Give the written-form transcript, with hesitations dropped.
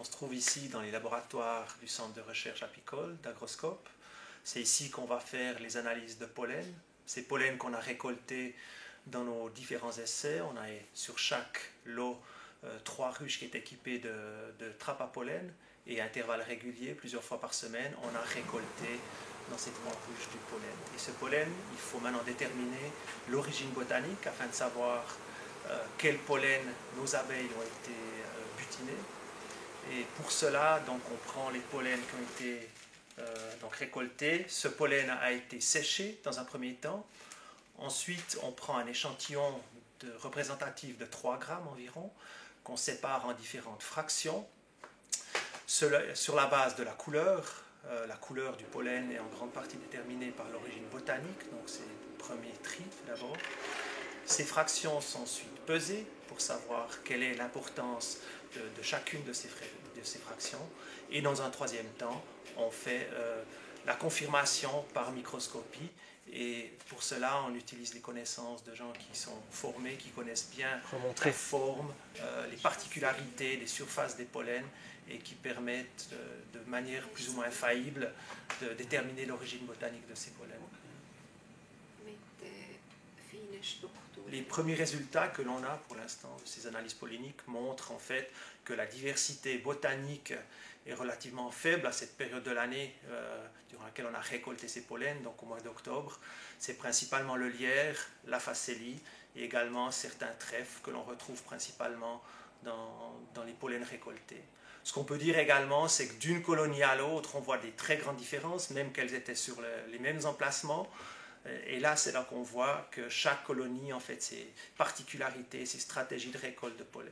On se trouve ici dans les laboratoires du Centre de recherche apicole d'Agroscope. C'est ici qu'on va faire les analyses de pollen. Ces pollens qu'on a récoltés dans nos différents essais. On a sur chaque lot 3 ruches qui est équipées de trappes à pollen et à intervalles réguliers, plusieurs fois par semaine, on a récolté dans ces 3 ruches du pollen. Et ce pollen, il faut maintenant déterminer l'origine botanique afin de savoir quel pollen nos abeilles ont été butinées. Et pour cela, donc, on prend les pollens qui ont été récoltés. Ce pollen a été séché dans un premier temps. Ensuite, on prend un échantillon représentatif de 3 grammes environ, qu'on sépare en différentes fractions. Sur la base de la couleur du pollen est en grande partie déterminée par l'origine botanique, donc c'est le premier tri d'abord. Ces fractions sont ensuite pesées pour savoir quelle est l'importance de chacune de ces fractions. Et dans un troisième temps, on fait la confirmation par microscopie. Et pour cela, on utilise les connaissances de gens qui sont formés, qui connaissent bien la forme, les particularités des surfaces des pollens et qui permettent de manière plus ou moins infaillible de déterminer l'origine botanique de ces pollens. Les premiers résultats que l'on a pour l'instant de ces analyses polliniques montrent en fait que la diversité botanique est relativement faible à cette période de l'année durant laquelle on a récolté ces pollens, donc au mois d'octobre. C'est principalement le lierre, la facélie et également certains trèfles que l'on retrouve principalement dans les pollens récoltés. Ce qu'on peut dire également, c'est que d'une colonie à l'autre, on voit des très grandes différences, même qu'elles étaient sur les mêmes emplacements. Et là, c'est là qu'on voit que chaque colonie, en fait, ses particularités, ses stratégies de récolte de pollen.